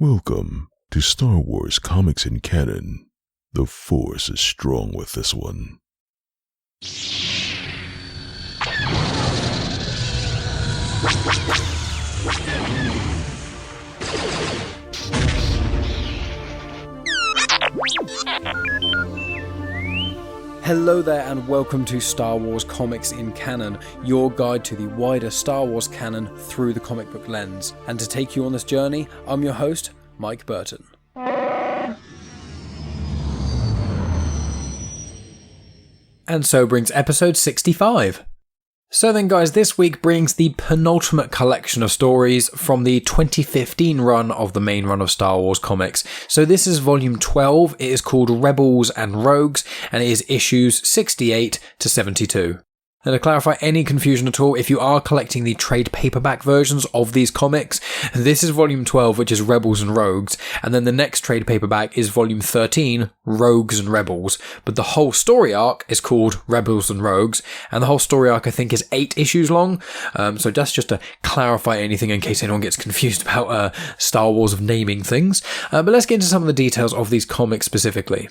Welcome to Star Wars Comics in Canon. The Force is strong with this one. Hello there and welcome to Star Wars Comics in Canon, your guide to the wider Star Wars canon through the comic book lens. And to take you on this journey, I'm your host, Mike Burton. And so brings episode 65. So then guys, this week brings the penultimate collection of stories from the 2015 run of the main run of Star Wars comics. So this is volume 12, it is called Rebels&Rogues, and it is issues 68 to 72. And to clarify any confusion at all, if you are collecting the trade paperback versions of these comics, this is volume 12, which is Rebels and Rogues, and then the next trade paperback is volume 13, Rogues and Rebels. But the whole story arc is called Rebels and Rogues, and the whole story arc I think is 8 issues long. So that's just to clarify anything in case anyone gets confused about Star Wars of naming things. But let's get into some of the details of these comics specifically.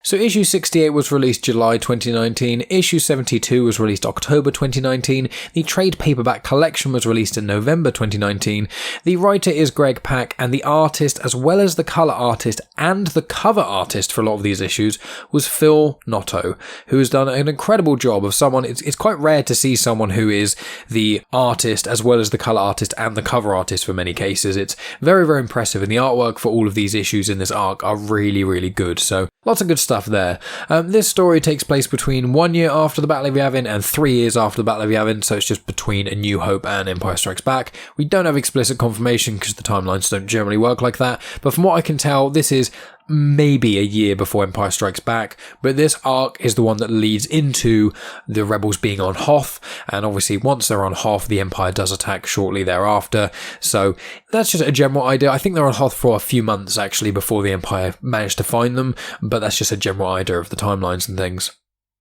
So issue 68 was released July 2019, issue 72 was released October 2019, the trade paperback collection was released in November 2019, the writer is Greg Pak, and the artist, as well as the colour artist and the cover artist for a lot of these issues, was Phil Noto, who has done an incredible job of someone. It's quite rare to see someone who is the artist as well as the colour artist and the cover artist for many cases. It's very, very impressive, and the artwork for all of these issues in this arc are really, really good, so lots of good stuff there. This story takes place between 1 year after the Battle of Yavin and 3 years after the Battle of Yavin, so it's just between A New Hope and Empire Strikes Back. We don't have explicit confirmation because the timelines don't generally work like that, but from what I can tell, this is maybe a year before Empire Strikes Back, but this arc is the one that leads into the Rebels being on Hoth, and obviously once they're on Hoth, the Empire does attack shortly thereafter, so that's just a general idea. I think they're on Hoth for a few months actually before the Empire managed to find them, but that's just a general idea of the timelines and things.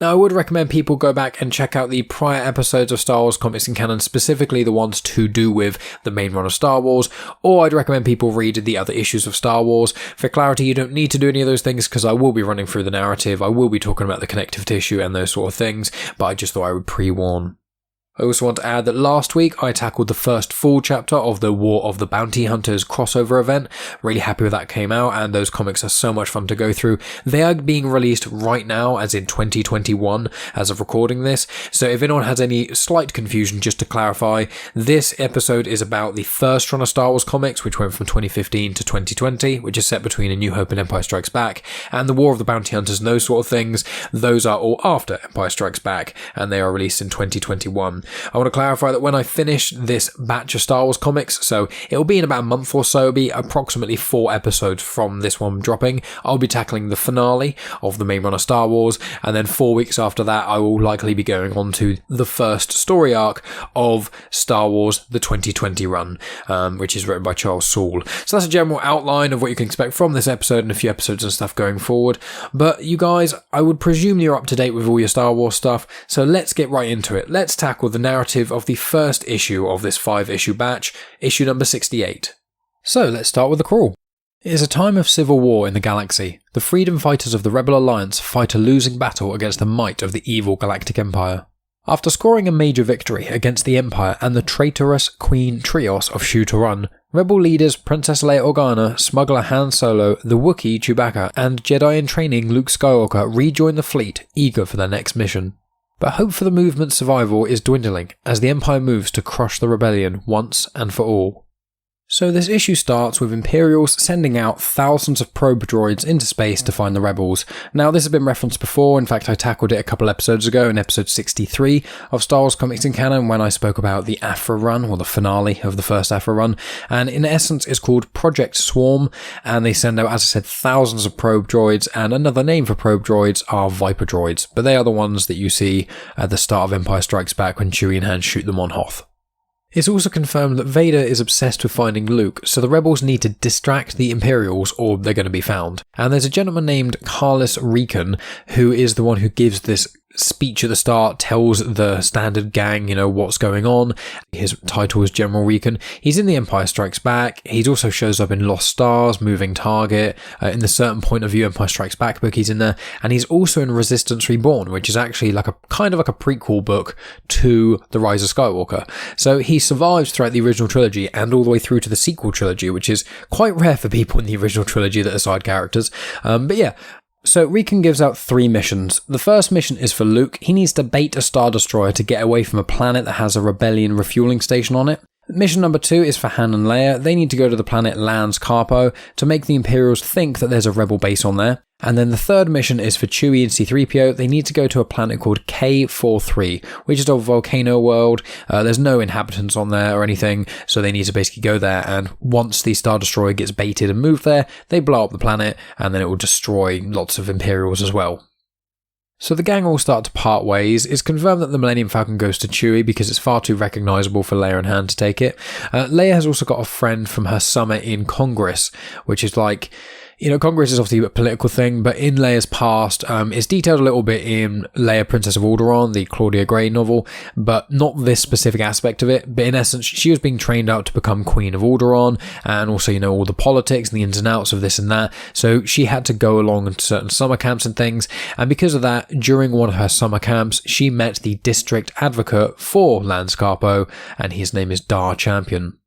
Now, I would recommend people go back and check out the prior episodes of Star Wars Comics in Canon, specifically the ones to do with the main run of Star Wars, or I'd recommend people read the other issues of Star Wars. For clarity, you don't need to do any of those things because I will be running through the narrative, I will be talking about the connective tissue and those sort of things, but I just thought I would pre-warn. I also want to add that last week I tackled the first full chapter of the War of the Bounty Hunters crossover event. Really happy with that came out, and those comics are so much fun to go through. They are being released right now, as in 2021, as of recording this. So if anyone has any slight confusion, just to clarify, this episode is about the first run of Star Wars comics, which went from 2015 to 2020, which is set between A New Hope and Empire Strikes Back, and the War of the Bounty Hunters and those sort of things. Those are all after Empire Strikes Back, and they are released in 2021. I want to clarify that when I finish this batch of Star Wars comics, so it'll be in about a month or so, it'll be approximately 4 episodes from this one dropping, I'll be tackling the finale of the main run of Star Wars, and then 4 weeks after that I will likely be going on to the first story arc of Star Wars, the 2020 run, which is written by Charles Soule. So that's a general outline of what you can expect from this episode and a few episodes and stuff going forward. But you guys, I would presume you're up to date with all your Star Wars stuff, so let's get right into it. Let's tackle the narrative of the first issue of this 5-issue batch, issue number 68. So let's start with the crawl. It is a time of civil war in the galaxy. The freedom fighters of the Rebel Alliance fight a losing battle against the might of the evil Galactic Empire. After scoring a major victory against the Empire and the traitorous Queen Trios of Shu Turun, Rebel leaders Princess Leia Organa, smuggler Han Solo, the Wookiee Chewbacca, and Jedi-in-training Luke Skywalker rejoin the fleet, eager for their next mission. But hope for the movement's survival is dwindling as the Empire moves to crush the rebellion once and for all. So this issue starts with Imperials sending out thousands of probe droids into space to find the rebels. Now this has been referenced before, in fact I tackled it a couple episodes ago in episode 63 of Star Wars Comics in Canon when I spoke about the Afra run, or the finale of the first Afra run, and in essence it's called Project Swarm, and they send out, as I said, thousands of probe droids, and another name for probe droids are Viper droids, but they are the ones that you see at the start of Empire Strikes Back when Chewie and Han shoot them on Hoth. It's also confirmed that Vader is obsessed with finding Luke, so the rebels need to distract the Imperials or they're going to be found. And there's a gentleman named Carlos Recon who is the one who gives this speech at the start tells the standard gang, what's going on. His title is General Recon. He's in The Empire Strikes Back. He also shows up in Lost Stars, Moving Target, in the Certain Point of View Empire Strikes Back book he's in there, and he's also in Resistance Reborn, which is actually like a kind of like a prequel book to The Rise of Skywalker. So he survives throughout the original trilogy and all the way through to the sequel trilogy, which is quite rare for people in the original trilogy that are side characters. But yeah. So Recon gives out 3 missions. The first mission is for Luke. He needs to bait a Star Destroyer to get away from a planet that has a rebellion refueling station on it. Mission number 2 is for Han and Leia. They need to go to the planet Lanz Carpo to make the Imperials think that there's a rebel base on there. And then the third mission is for Chewie and C-3PO. They need to go to a planet called K43, which is a volcano world. There's no inhabitants on there or anything, so they need to basically go there. And once the Star Destroyer gets baited and moved there, they blow up the planet, and then it will destroy lots of Imperials as well. So the gang all start to part ways. It's confirmed that the Millennium Falcon goes to Chewie because it's far too recognisable for Leia and Han to take it. Leia has also got a friend from her summer in Congress, which is like... Congress is obviously a political thing, but in Leia's past, it's detailed a little bit in Leia, Princess of Alderaan, the Claudia Gray novel, but not this specific aspect of it. But in essence, she was being trained out to become Queen of Alderaan, and also, all the politics and the ins and outs of this and that. So she had to go along to certain summer camps and things, and because of that, during one of her summer camps, she met the district advocate for Lanz Carpo, and his name is Dar Champion.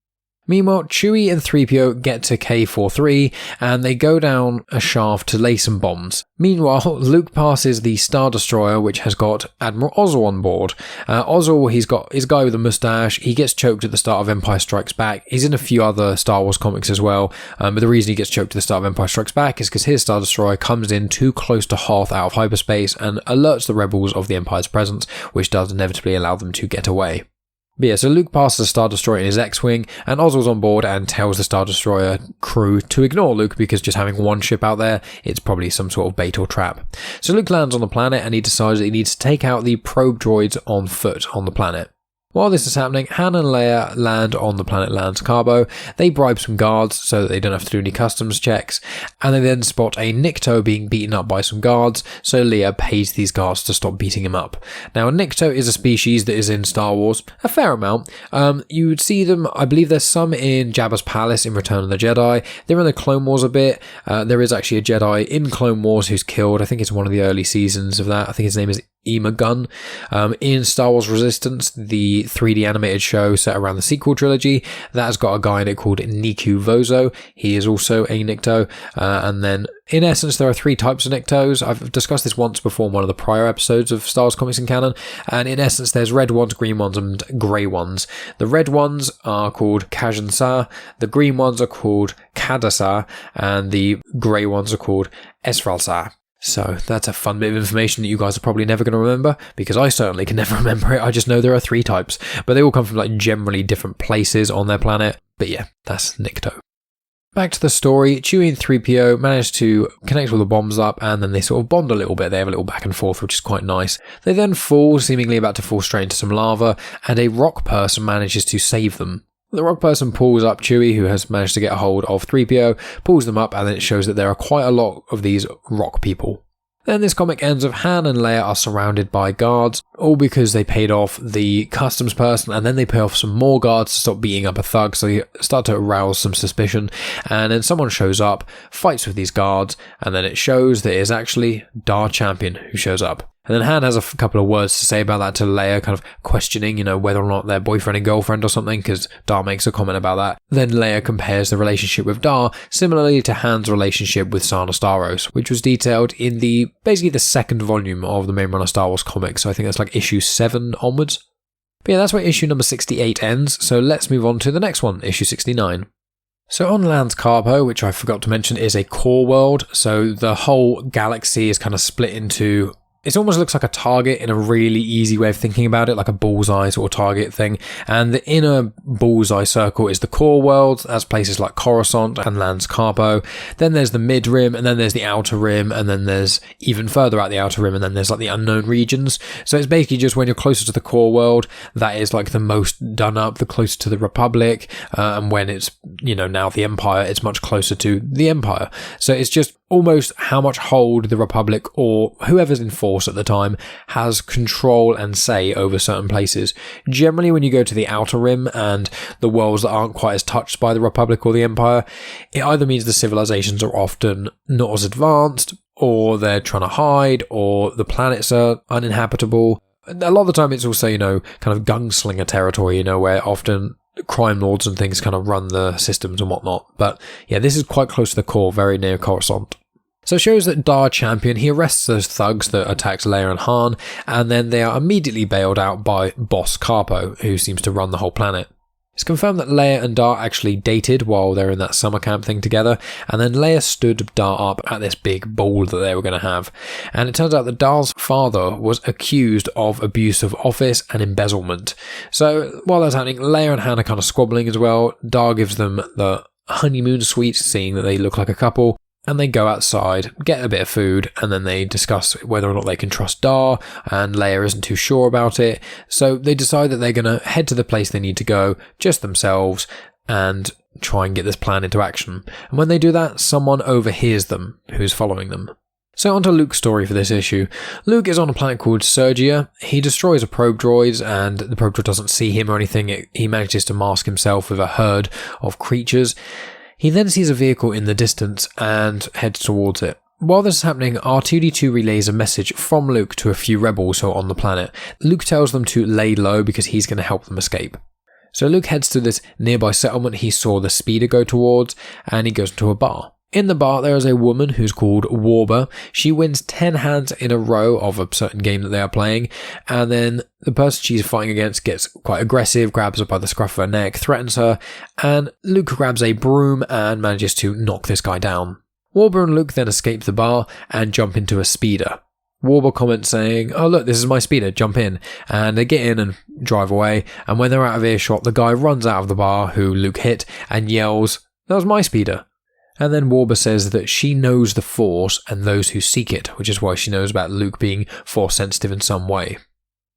Meanwhile, Chewie and 3PO get to K43 and they go down a shaft to lay some bombs. Meanwhile, Luke passes the Star Destroyer, which has got Admiral Ozzel on board. Ozzel, he's got his guy with a mustache. He gets choked at the start of Empire Strikes Back. He's in a few other Star Wars comics as well. But the reason he gets choked at the start of Empire Strikes Back is because his Star Destroyer comes in too close to Hoth out of hyperspace and alerts the rebels of the Empire's presence, which does inevitably allow them to get away. But yeah, so Luke passes the Star Destroyer in his X-Wing, and Ozzel's on board and tells the Star Destroyer crew to ignore Luke because just having one ship out there, it's probably some sort of bait or trap. So Luke lands on the planet and he decides that he needs to take out the probe droids on foot on the planet. While this is happening, Han and Leia land on the planet Lanz Carpo. They bribe some guards so that they don't have to do any customs checks, and they then spot a Nikto being beaten up by some guards, so Leia pays these guards to stop beating him up. Now, a Nikto is a species that is in Star Wars, a fair amount. You would see them, I believe there's some in Jabba's Palace in Return of the Jedi. They're in the Clone Wars a bit. There is actually a Jedi in Clone Wars who's killed. I think it's one of the early seasons of that. I think his name is Ema Gun. In Star Wars Resistance, the 3D animated show set around the sequel trilogy, that has got a guy in it called Niku Vozo. He is also a Nikto. And then, in essence, there are 3 types of Niktos. I've discussed this once before in one of the prior episodes of Star Wars Comics in Canon. And in essence, there's red ones, green ones, and grey ones. The red ones are called Kajan-Sa, the green ones are called Kadasa, and the grey ones are called Esfral-Sa. So that's a fun bit of information that you guys are probably never going to remember, because I certainly can never remember it. I just know there are 3 types, but they all come from like generally different places on their planet. But yeah, that's Nikto. Back to the story, Chewie and 3PO manage to connect all the bombs up, and then they sort of bond a little bit. They have a little back and forth, which is quite nice. They then fall, seemingly about to fall straight into some lava, and a rock person manages to save them. The rock person pulls up Chewie, who has managed to get a hold of 3PO, pulls them up, and then it shows that there are quite a lot of these rock people. Then this comic ends with Han and Leia are surrounded by guards, all because they paid off the customs person, and then they pay off some more guards to stop beating up a thug, so they start to arouse some suspicion, and then someone shows up, fights with these guards, and then it shows that it is actually Dar Champion who shows up. And then Han has a couple of words to say about that to Leia, kind of questioning, whether or not they're boyfriend and girlfriend or something, because Dar makes a comment about that. Then Leia compares the relationship with Dar similarly to Han's relationship with Sana Starros, which was detailed in basically the second volume of the main run of Star Wars comics. So I think that's like issue 7 onwards. But yeah, that's where issue number 68 ends, so let's move on to the next one, issue 69. So on Lanz Carpo, which I forgot to mention, is a core world, so the whole galaxy is kind of split into... It almost looks like a target in a really easy way of thinking about it, like a bullseye sort of target thing. And the inner bullseye circle is the core world. That's places like Coruscant and Lanz Carpo. Then there's the mid rim, and then there's the outer rim, and then there's even further out the outer rim, and then there's like the unknown regions. So it's basically just when you're closer to the core world, that is like the most done up, the closer to the Republic. And when it's, now the Empire, it's much closer to the Empire. So it's just almost how much hold the Republic or whoever's in force Force at the time, has control and say over certain places. Generally, when you go to the Outer Rim and the worlds that aren't quite as touched by the Republic or the Empire, it either means the civilizations are often not as advanced, or they're trying to hide, or the planets are uninhabitable. A lot of the time it's also, kind of gunslinger territory, where often crime lords and things kind of run the systems and whatnot. But yeah, this is quite close to the core, very near Coruscant. So it shows that Dar Champion, he arrests those thugs that attacked Leia and Han, and then they are immediately bailed out by Boss Carpo, who seems to run the whole planet. It's confirmed that Leia and Dar actually dated while they're in that summer camp thing together, and then Leia stood Dar up at this big ball that they were going to have. And it turns out that Dar's father was accused of abuse of office and embezzlement. So while that's happening, Leia and Han are kind of squabbling as well. Dar gives them the honeymoon suite, seeing that they look like a couple. And they go outside, get a bit of food, and then they discuss whether or not they can trust Dar, and Leia isn't too sure about it. So they decide that they're going to head to the place they need to go, just themselves, and try and get this plan into action. And when they do that, someone overhears them, who's following them. So onto Luke's story for this issue. Luke is on a planet called Sergia. He destroys a probe droid, and the probe droid doesn't see him or anything. He manages to mask himself with a herd of creatures. He then sees a vehicle in the distance and heads towards it. While this is happening, R2-D2 relays a message from Luke to a few rebels who are on the planet. Luke tells them to lay low because he's going to help them escape. So Luke heads to this nearby settlement he saw the speeder go towards, and he goes to a bar. In the bar, there is a woman who's called Warber. She wins 10 hands in a row of a certain game that they are playing, and then the person she's fighting against gets quite aggressive, grabs her by the scruff of her neck, threatens her, and Luke grabs a broom and manages to knock this guy down. Warber and Luke then escape the bar and jump into a speeder. Warber comments saying, "Oh look, this is my speeder, jump in," and they get in and drive away, and when they're out of earshot, the guy runs out of the bar who Luke hit and yells, "That was my speeder." And then Warber says that she knows the Force and those who seek it, which is why she knows about Luke being Force sensitive in some way.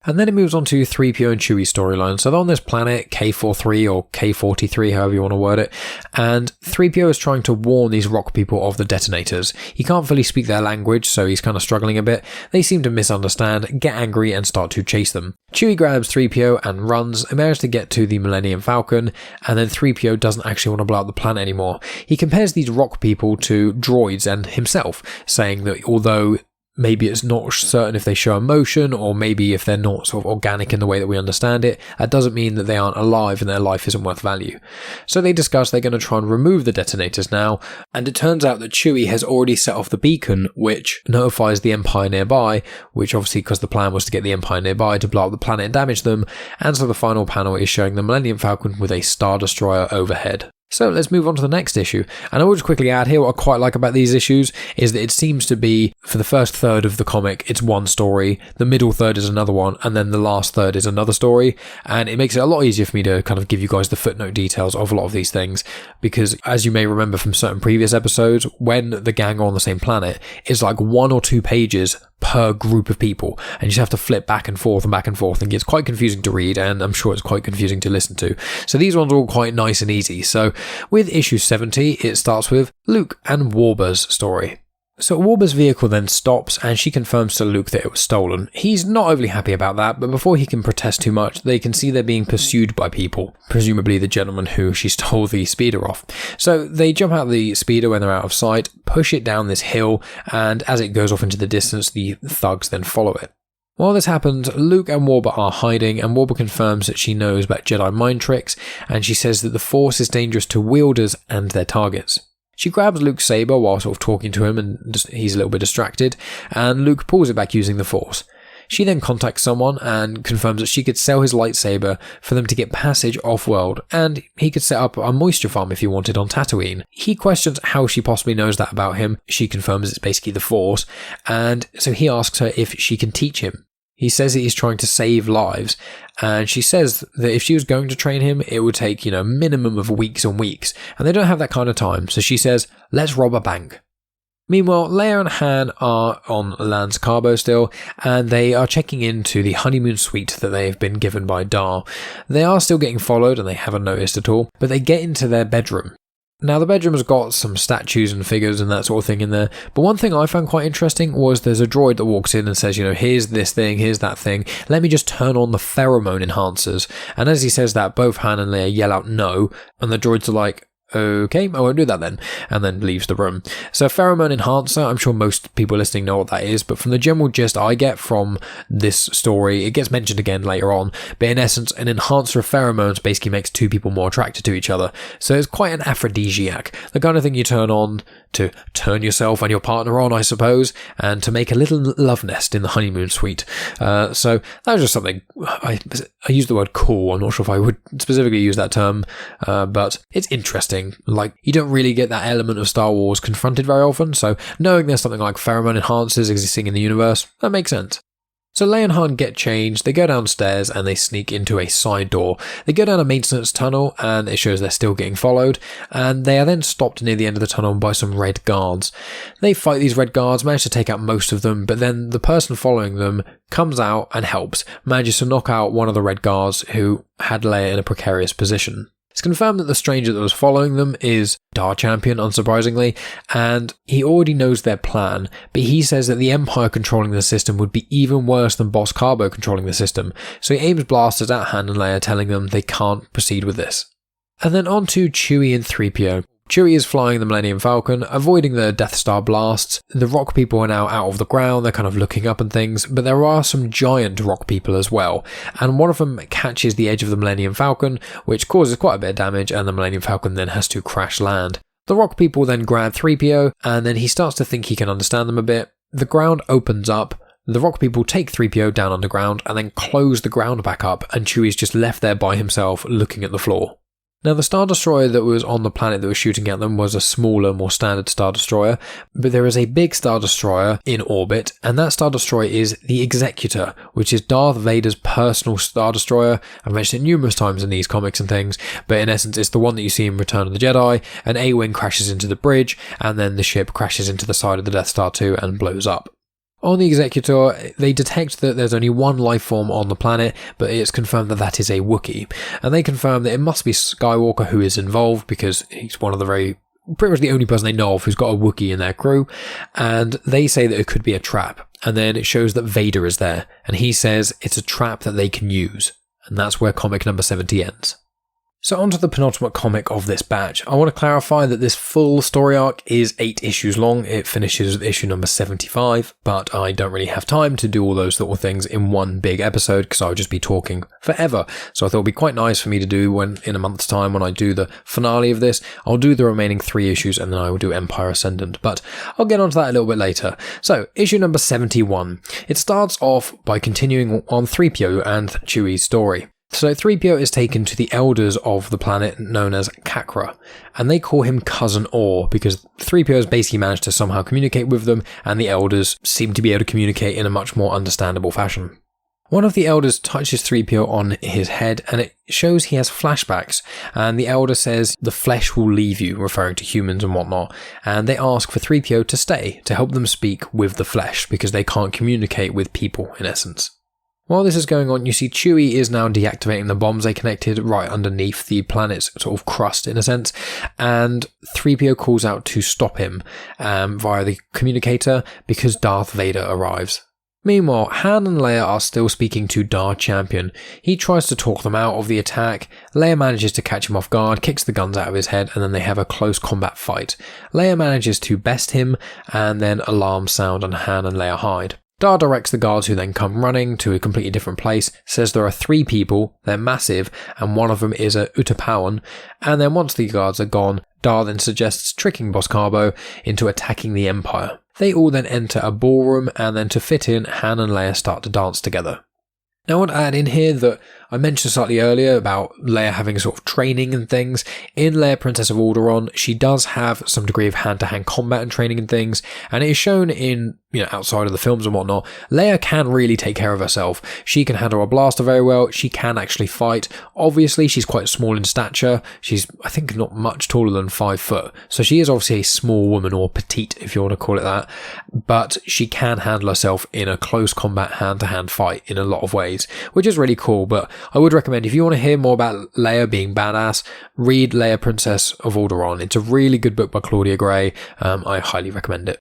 And then it moves on to 3PO and Chewie's storyline. So they're on this planet, K43 or K43, however you want to word it, and 3PO is trying to warn these rock people of the detonators. He can't fully speak their language, so he's kind of struggling a bit. They seem to misunderstand, get angry, and start to chase them. Chewie grabs 3PO and runs, and manages to get to the Millennium Falcon, and then 3PO doesn't actually want to blow up the planet anymore. He compares these rock people to droids and himself, saying that although maybe it's not certain if they show emotion, or maybe if they're not sort of organic in the way that we understand it, that doesn't mean that they aren't alive and their life isn't worth value. So they discuss they're going to try and remove the detonators now, and it turns out that Chewie has already set off the beacon, which notifies the Empire nearby, which obviously because the plan was to get the Empire nearby to blow up the planet and damage them, and so the final panel is showing the Millennium Falcon with a Star Destroyer overhead. So let's move on to the next issue. And I will just quickly add here, what I quite like about these issues is that it seems to be, for the first third of the comic, it's one story, the middle third is another one, and then the last third is another story. And it makes it a lot easier for me to kind of give you guys the footnote details of a lot of these things, because as you may remember from certain previous episodes, when the gang are on the same planet, it's like 1 or 2 pages per group of people, and you just have to flip back and forth, and it's quite confusing to read, and I'm sure it's quite confusing to listen to. So these ones are all quite nice and easy. So with issue 70, it starts with Luke and Warber's story. So Warber's vehicle then stops, and she confirms to Luke that it was stolen. He's not overly happy about that, but before he can protest too much, they can see they're being pursued by people, presumably the gentleman who she stole the speeder off. So they jump out of the speeder when they're out of sight, push it down this hill, and as it goes off into the distance, the thugs then follow it. While this happens, Luke and Warber are hiding, and Warber confirms that she knows about Jedi mind tricks, and she says that the Force is dangerous to wielders and their targets. She grabs Luke's saber while sort of talking to him, and he's a little bit distracted, and Luke pulls it back using the Force. She then contacts someone and confirms that she could sell his lightsaber for them to get passage off-world, and he could set up a moisture farm if he wanted on Tatooine. He questions how she possibly knows that about him. She confirms it's basically the Force, and so he asks her if she can teach him. He says that he's trying to save lives, and she says that if she was going to train him, it would take, a minimum of weeks and weeks, and they don't have that kind of time, so she says, let's rob a bank. Meanwhile, Leia and Han are on Lanz Carpo still, and they are checking into the honeymoon suite that they have been given by Dar. They are still getting followed, and they haven't noticed at all, but they get into their bedroom. Now, the bedroom's got some statues and figures and that sort of thing in there, but one thing I found quite interesting was there's a droid that walks in and says, here's this thing, here's that thing, let me just turn on the pheromone enhancers. And as he says that, both Han and Leia yell out no, and the droids are like, okay, I won't do that then, and then leaves the room. So pheromone enhancer, I'm sure most people listening know what that is, but from the general gist I get from this story, it gets mentioned again later on, but in essence, an enhancer of pheromones basically makes two people more attracted to each other. So it's quite an aphrodisiac, the kind of thing you turn on to turn yourself and your partner on, I suppose, and to make a little love nest in the honeymoon suite. So that was just something, I used the word cool, I'm not sure if I would specifically use that term, but it's interesting. Like, you don't really get that element of Star Wars confronted very often, so knowing there's something like pheromone enhancers existing in the universe, that makes sense. So Leia and Han get changed, they go downstairs and they sneak into a side door. They go down a maintenance tunnel and it shows they're still getting followed, and they are then stopped near the end of the tunnel by some red guards. They fight these red guards, manage to take out most of them, but then the person following them comes out and helps, manages to knock out one of the red guards who had Leia in a precarious position. It's confirmed that the stranger that was following them is Darth Champion, unsurprisingly, and he already knows their plan, but he says that the Empire controlling the system would be even worse than Boss Carbo controlling the system, so he aims blasters at Han and Leia, telling them they can't proceed with this. And then on to Chewie and 3PO. Chewie is flying the Millennium Falcon, avoiding the Death Star blasts. The rock people are now out of the ground, they're kind of looking up and things, but there are some giant rock people as well, and one of them catches the edge of the Millennium Falcon, which causes quite a bit of damage, and the Millennium Falcon then has to crash land. The rock people then grab 3PO, and then he starts to think he can understand them a bit. The ground opens up, the rock people take 3PO down underground, and then close the ground back up, and Chewie's just left there by himself, looking at the floor. Now, the Star Destroyer that was on the planet that was shooting at them was a smaller, more standard Star Destroyer, but there is a big Star Destroyer in orbit, and that Star Destroyer is the Executor, which is Darth Vader's personal Star Destroyer. I've mentioned it numerous times in these comics and things, but in essence it's the one that you see in Return of the Jedi. An A-Wing crashes into the bridge, and then the ship crashes into the side of the Death Star 2 and blows up. On the Executor, they detect that there's only one life form on the planet, but it's confirmed that that is a Wookiee. And they confirm that it must be Skywalker who is involved, because he's one of the pretty much the only person they know of who's got a Wookiee in their crew. And they say that it could be a trap. And then it shows that Vader is there. And he says it's a trap that they can use. And that's where comic number 70 ends. So onto the penultimate comic of this batch. I want to clarify that this full story arc is 8 issues long. It finishes with issue number 75, but I don't really have time to do all those little things in one big episode because I would just be talking forever. So I thought it would be quite nice for me to do when in a month's time when I do the finale of this. I'll do the remaining 3 issues and then I will do Empire Ascendant, but I'll get onto that a little bit later. So issue number 71. It starts off by continuing on 3PO and Chewie's story. So 3PO is taken to the elders of the planet known as Kakra, and they call him Cousin Orr because 3PO has basically managed to somehow communicate with them, and the elders seem to be able to communicate in a much more understandable fashion. One of the elders touches 3PO on his head, and it shows he has flashbacks, and the elder says the flesh will leave you, referring to humans and whatnot, and they ask for 3PO to stay, to help them speak with the flesh, because they can't communicate with people in essence. While this is going on, you see Chewie is now deactivating the bombs they connected right underneath the planet's sort of crust, in a sense, and 3PO calls out to stop him via the communicator because Darth Vader arrives. Meanwhile, Han and Leia are still speaking to Darth Champion. He tries to talk them out of the attack. Leia manages to catch him off guard, kicks the guns out of his head, and then they have a close combat fight. Leia manages to best him, and then alarms sound and Han and Leia hide. Dar directs the guards who then come running to a completely different place, says there are 3 people, they're massive, and one of them is a Utapawan, and then once the guards are gone, Dar then suggests tricking Boss Carbo into attacking the Empire. They all then enter a ballroom, and then to fit in, Han and Leia start to dance together. Now I want to add in here that I mentioned slightly earlier about Leia having sort of training and things. In Leia Princess of Alderaan, she does have some degree of hand-to-hand combat and training and things, and it is shown in, outside of the films and whatnot, Leia can really take care of herself. She can handle a blaster very well, she can actually fight. Obviously, she's quite small in stature. She's, I think, not much taller than 5 foot, so she is obviously a small woman, or petite, if you want to call it that, but she can handle herself in a close combat hand-to-hand fight in a lot of ways, which is really cool, but I would recommend, if you want to hear more about Leia being badass, read Leia Princess of Alderaan. It's a really good book by Claudia Gray. I highly recommend it.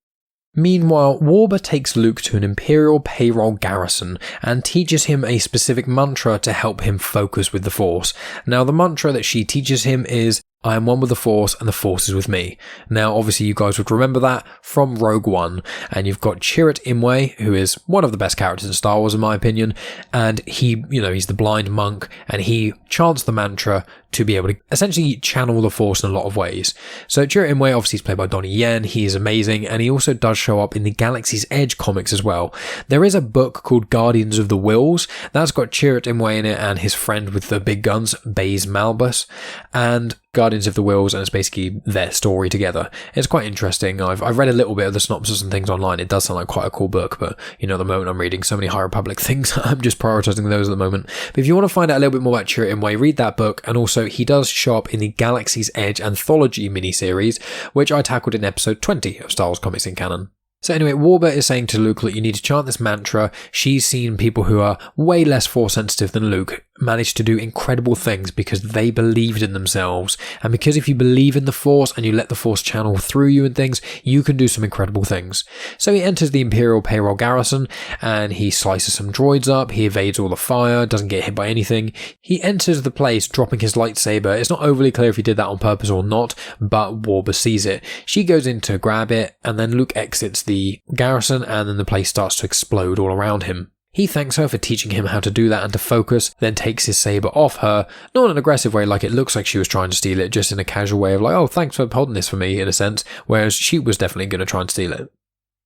Meanwhile, Warber takes Luke to an Imperial payroll garrison and teaches him a specific mantra to help him focus with the Force. Now, the mantra that she teaches him is, "I am one with the Force and the Force is with me." Now, obviously, you guys would remember that from Rogue One, and you've got Chirrut Imwe, who is one of the best characters in Star Wars, in my opinion, and he, he's the blind monk, and he chants the mantra to be able to essentially channel the Force in a lot of ways. So Chirrut Imwe, obviously, is played by Donnie Yen. He is amazing, and he also does show up in the Galaxy's Edge comics as well. There is a book called Guardians of the Whills that's got Chirrut Imwe in it and his friend with the big guns, Baze Malbus, and Guardians of the Whills, and it's basically their story together. It's quite interesting. I've read a little bit of the synopsis and things online. It does sound like quite a cool book, but at the moment I'm reading so many High Republic things, I'm just prioritizing those at the moment. But if you want to find out a little bit more about Chirrut Imwe, read that book, and also he does show up in the Galaxy's Edge anthology miniseries, which I tackled in episode 20 of Star Wars Comics in Canon. So anyway, Warber is saying to Luke that you need to chant this mantra. She's seen people who are way less Force sensitive than Luke manage to do incredible things because they believed in themselves. And because if you believe in the Force and you let the Force channel through you and things, you can do some incredible things. So he enters the Imperial payroll garrison and he slices some droids up. He evades all the fire, doesn't get hit by anything. He enters the place dropping his lightsaber. It's not overly clear if he did that on purpose or not, but Warber sees it. She goes in to grab it, and then Luke exits the garrison, and then the place starts to explode all around him. He thanks her for teaching him how to do that and to focus, then takes his saber off her, not in an aggressive way like it looks like she was trying to steal it, just in a casual way of like, oh, thanks for holding this for me, in a sense, whereas she was definitely going to try and steal it.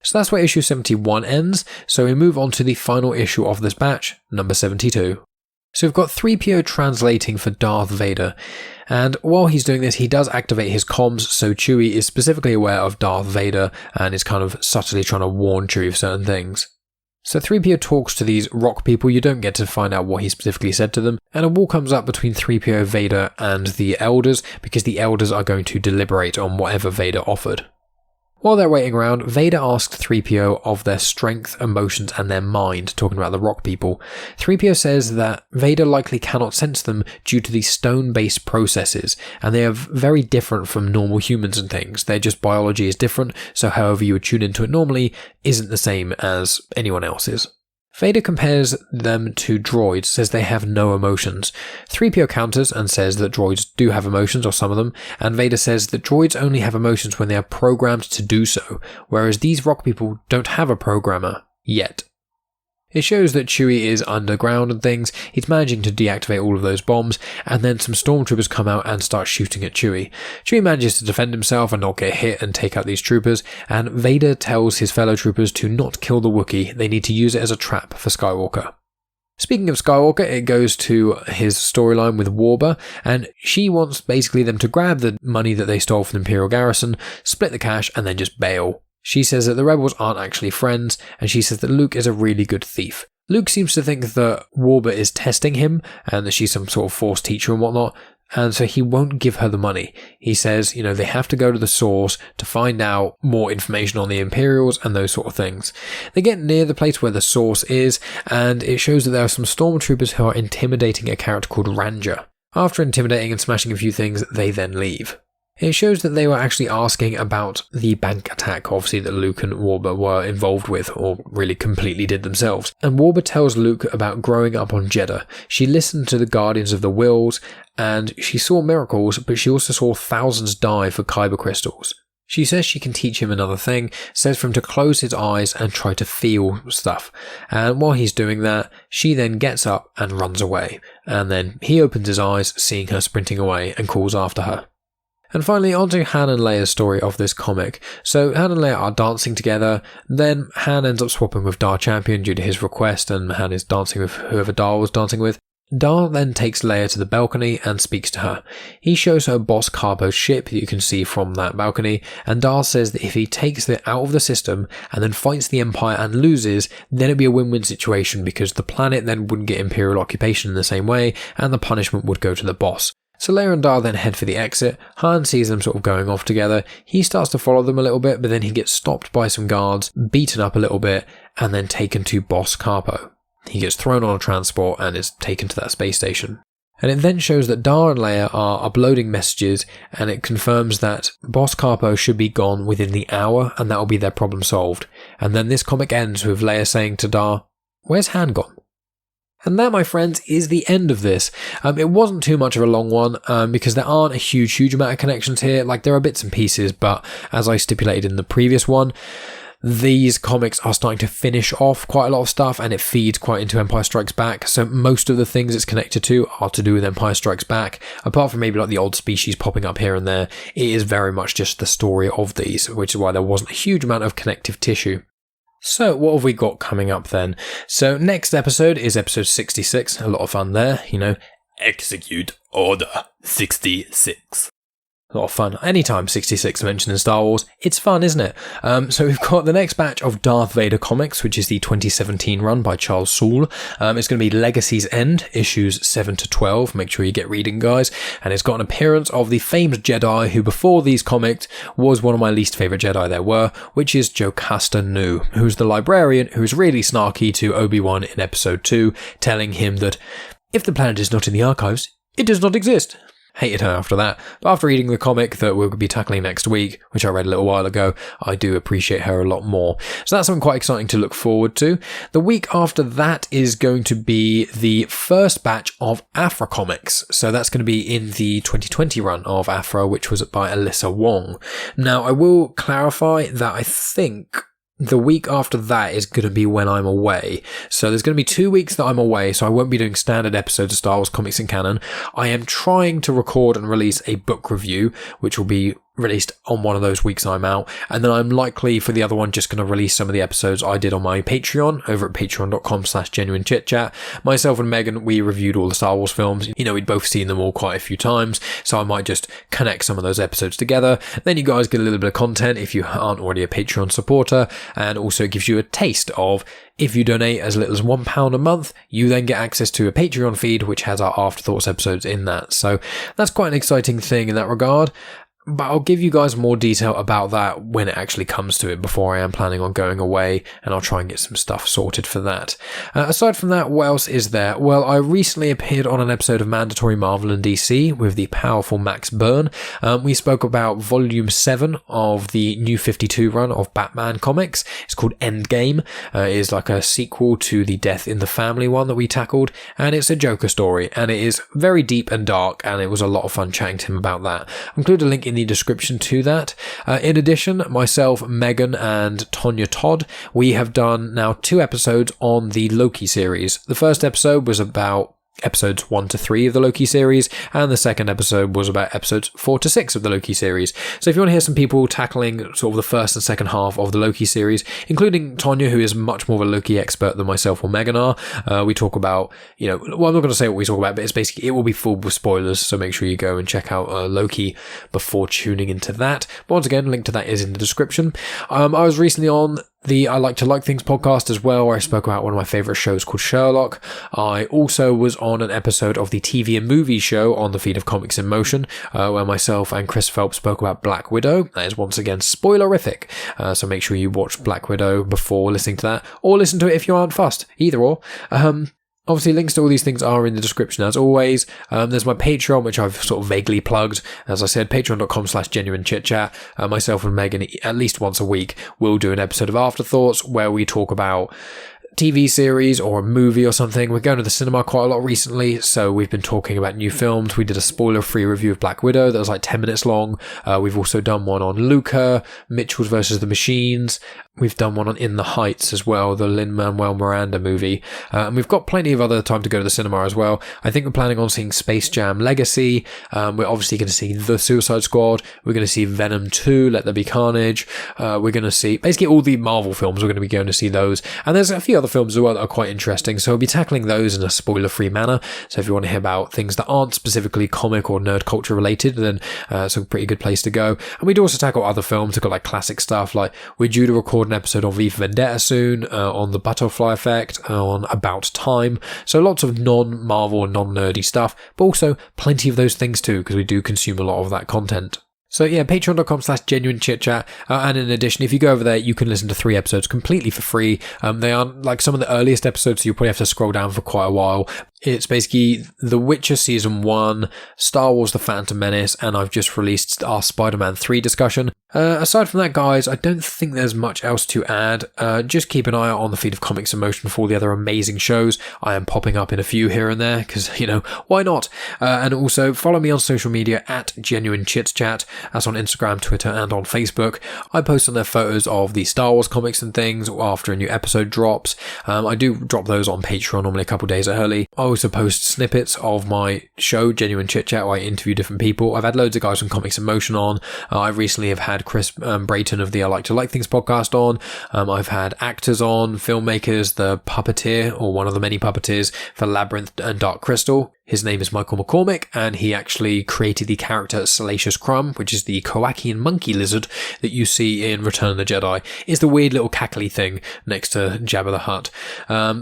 So that's where issue 71 ends, so we move on to the final issue of this batch, number 72. So we've got 3PO translating for Darth Vader, and while he's doing this, he does activate his comms, so Chewie is specifically aware of Darth Vader and is kind of subtly trying to warn Chewie of certain things. So 3PO talks to these rock people. You don't get to find out what he specifically said to them, and a war comes up between 3PO, Vader and the Elders, because the Elders are going to deliberate on whatever Vader offered. While they're waiting around, Vader asks 3PO of their strength, emotions, and their mind, talking about the rock people. 3PO says that Vader likely cannot sense them due to these stone-based processes, and they are very different from normal humans and things. Their just biology is different, so however you would tune into it normally isn't the same as anyone else's. Vader compares them to droids, says they have no emotions. 3PO counters and says that droids do have emotions, or some of them, and Vader says that droids only have emotions when they are programmed to do so, whereas these rock people don't have a programmer yet. It shows that Chewie is underground and things. He's managing to deactivate all of those bombs, and then some stormtroopers come out and start shooting at Chewie. Chewie manages to defend himself and not get hit and take out these troopers, and Vader tells his fellow troopers to not kill the Wookiee. They need to use it as a trap for Skywalker. Speaking of Skywalker, it goes to his storyline with Warber, and she wants basically them to grab the money that they stole from the Imperial garrison, split the cash, and then just bail. She says that the rebels aren't actually friends, and she says that Luke is a really good thief. Luke seems to think that Warber is testing him, and that she's some sort of Force teacher and whatnot, and so he won't give her the money. He says, they have to go to the source to find out more information on the Imperials and those sort of things. They get near the place where the source is, and it shows that there are some stormtroopers who are intimidating a character called Ranger. After intimidating and smashing a few things, they then leave. It shows that they were actually asking about the bank attack, obviously, that Luke and Warber were involved with, or really completely did themselves. And Warber tells Luke about growing up on Jeddah. She listened to the Guardians of the Whills, and she saw miracles, but she also saw thousands die for kyber crystals. She says she can teach him another thing, says for him to close his eyes and try to feel stuff. And while he's doing that, she then gets up and runs away. And then he opens his eyes, seeing her sprinting away, and calls after her. And finally, onto Han and Leia's story of this comic. So Han and Leia are dancing together, then Han ends up swapping with Dar Champion due to his request, and Han is dancing with whoever Dar was dancing with. Dar then takes Leia to the balcony and speaks to her. He shows her Boss Carpo's ship that you can see from that balcony, and Dar says that if he takes it out of the system and then fights the Empire and loses, then it'd be a win-win situation because the planet then wouldn't get Imperial occupation in the same way, and the punishment would go to the boss. So Leia and Dar then head for the exit. Han sees them sort of going off together. He starts to follow them a little bit, but then he gets stopped by some guards, beaten up a little bit, and then taken to Boss Carpo. he gets thrown on a transport and is taken to that space station. And it then shows that Dar and Leia are uploading messages, and it confirms that Boss Carpo should be gone within the hour, and that will be their problem solved. And then this comic ends with Leia saying to Dar, "Where's Han gone?" And that, my friends, is the end of this. It wasn't too much of a long one, because there aren't a huge amount of connections here. Like, there are bits and pieces, but as I stipulated in the previous one, these comics are starting to finish off quite a lot of stuff, and it feeds quite into Empire Strikes Back. So most of the things it's connected to are to do with Empire Strikes Back. Apart from maybe like the old species popping up here and there, it is very much just the story of these, which is why there wasn't a huge amount of connective tissue. So what have we got coming up then? So next episode is episode 66. A lot of fun there, Execute Order 66. A lot of fun. Anytime 66 mentioned in Star Wars, it's fun, isn't it? So we've got the next batch of Darth Vader comics, which is the 2017 run by Charles Soule. It's going to be Legacy's End, issues 7 to 12. Make sure you get reading, guys. And it's got an appearance of the famed Jedi who, before these comics, was one of my least favourite Jedi there were, which is Jocasta Nu, who's the librarian who's really snarky to Obi-Wan in episode 2, telling him that if the planet is not in the archives, it does not exist. Hated her after that, but after reading the comic that we'll be tackling next week, which I read a little while ago, I do appreciate her a lot more. So that's something quite exciting to look forward to. The week after that is going to be the first batch of Afra comics. So that's going to be in the 2020 run of Afra, which was by Alyssa Wong. Now, I will clarify that I think the week after that is going to be when I'm away. So there's going to be 2 weeks that I'm away, so I won't be doing standard episodes of Star Wars Comics and Canon. I am trying to record and release a book review, which will be released on one of those weeks I'm out, and then I'm likely for the other one just going to release some of the episodes I did on my Patreon over at patreon.com/genuine Chit-Chat. Myself and Megan, we reviewed all the Star Wars films. We'd both seen them all quite a few times, so I might just connect some of those episodes together. Then you guys get a little bit of content if you aren't already a Patreon supporter, and also it gives you a taste of, if you donate as little as £1 a month, you then get access to a Patreon feed which has our Afterthoughts episodes in that. So that's quite an exciting thing in that regard. But I'll give you guys more detail about that when it actually comes to it, before I am planning on going away, and I'll try and get some stuff sorted for that. Aside from that, what else is there? Well, I recently appeared on an episode of Mandatory Marvel and DC with the powerful Max Byrne. We spoke about Volume 7 of the New 52 run of Batman comics. It's called Endgame. It is like a sequel to the Death in the Family one that we tackled, and it's a Joker story, and it is very deep and dark, and it was a lot of fun chatting to him about that. I'll include a link in the description to that. In addition, myself, Megan, and Tonya Todd, we have done now 2 episodes on the Loki series. The first episode was about episodes 1 to 3 of the Loki series, and the second episode was about episodes 4 to 6 of the Loki series. So if you want to hear some people tackling sort of the first and second half of the Loki series, including Tonya, who is much more of a Loki expert than myself or Megan are, we talk about, well, I'm not going to say what we talk about, but it's basically, it will be full with spoilers, so make sure you go and check out Loki before tuning into that. But once again, link to that is in the description. I was recently on the I Like to Like Things podcast as well, where I spoke about one of my favourite shows called Sherlock. I also was on an episode of the TV and movie show on the feed of Comics in Motion, where myself and Chris Phelps spoke about Black Widow. That is once again spoilerific, so make sure you watch Black Widow before listening to that, or listen to it if you aren't fussed, either or. Obviously, links to all these things are in the description as always. There's my Patreon, which I've sort of vaguely plugged. As I said, patreon.com/genuine Chit-Chat. Myself and Megan, at least once a week, will do an episode of Afterthoughts where we talk about TV series or a movie or something. We're going to the cinema quite a lot recently, so we've been talking about new films. We did a spoiler-free review of Black Widow that was like 10 minutes long. We've also done one on Luca, Mitchells vs. the Machines. We've done one on In the Heights as well, the Lin-Manuel Miranda movie. And we've got plenty of other time to go to the cinema as well. I think we're planning on seeing Space Jam Legacy. We're obviously going to see The Suicide Squad. We're going to see Venom 2, Let There Be Carnage. We're going to see basically all the Marvel films. We're going to be going to see those. And there's a few other films as well that are quite interesting. So we'll be tackling those in a spoiler-free manner. So if you want to hear about things that aren't specifically comic or nerd culture related, then it's a pretty good place to go. And we'd also tackle other films. We've got like classic stuff. Like we're due to record an episode on V for Vendetta soon, on the Butterfly Effect, on About Time. So lots of non-Marvel and non-nerdy stuff, but also plenty of those things too, because we do consume a lot of that content. So yeah, patreon.com/genuine chit-chat. And in addition, if you go over there, you can listen to 3 episodes completely for free. They are like some of the earliest episodes, so you'll probably have to scroll down for quite a while. It's basically The Witcher Season 1, Star Wars The Phantom Menace, and I've just released our Spider-Man 3 discussion. Aside from that, guys, I don't think there's much else to add. Just keep an eye out on the feed of Comics in Motion for all the other amazing shows. I am popping up in a few here and there, because, why not? And also, follow me on social media at Genuine Chit-Chat. That's on Instagram, Twitter, and on Facebook. I post on there photos of the Star Wars comics and things after a new episode drops. I do drop those on Patreon normally a couple days early. I also post snippets of my show, Genuine Chit-Chat, where I interview different people. I've had loads of guys from Comics in Motion on. I recently have had Chris Brayton of the I Like to Like Things podcast on. I've had actors on, filmmakers, the puppeteer, or one of the many puppeteers for Labyrinth and Dark Crystal. His name is Michael McCormick, and he actually created the character Salacious Crumb, which is the Kowakian monkey lizard that you see in Return of the Jedi. It's the weird little cackly thing next to Jabba the Hutt.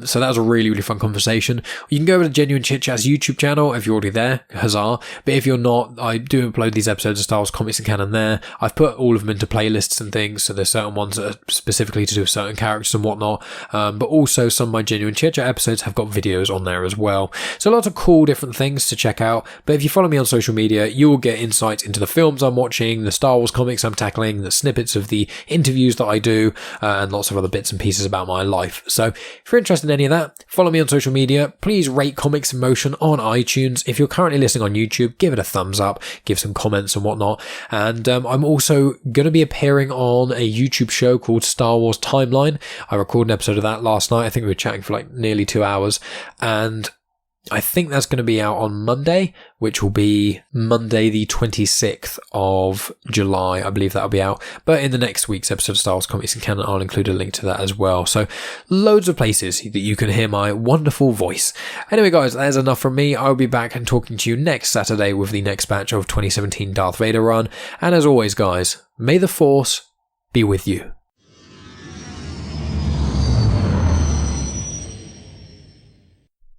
So that was a really, really fun conversation. You can go over to Genuine Chit-Chat's YouTube channel if you're already there, huzzah. But if you're not, I do upload these episodes of Star Wars Comics and Canon there. I've put all of them into playlists and things, so there's certain ones that are specifically to do with certain characters and whatnot. But also some of my Genuine Chit-Chat episodes have got videos on there as well. So lots of cool different things to check out. But if you follow me on social media, you will get insights into the films I'm watching, the Star Wars comics I'm tackling, the snippets of the interviews that I do, and lots of other bits and pieces about my life. So if you're interested in any of that, follow me on social media. Please rate Comics in Motion on iTunes. If you're currently listening on YouTube, give it a thumbs up, give some comments and whatnot. And I'm also going to be appearing on a YouTube show called Star Wars Timeline. I recorded an episode of that last night. I think we were chatting for like nearly 2 hours, and I think that's going to be out on Monday, which will be Monday the 26th of July. I believe that'll be out. But in the next week's episode of Star Wars Comics and Canon, I'll include a link to that as well. So loads of places that you can hear my wonderful voice. Anyway, guys, there's enough from me. I'll be back and talking to you next Saturday with the next batch of 2017 Darth Vader run. And as always, guys, may the Force be with you.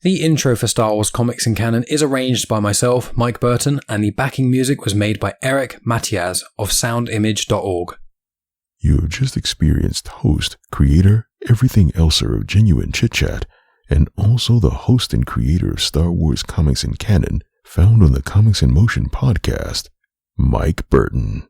The intro for Star Wars Comics and Canon is arranged by myself, Mike Burton, and the backing music was made by Eric Matias of soundimage.org. You have just experienced host, creator, everything elser of Genuine Chit-Chat, and also the host and creator of Star Wars Comics and Canon, found on the Comics in Motion podcast, Mike Burton.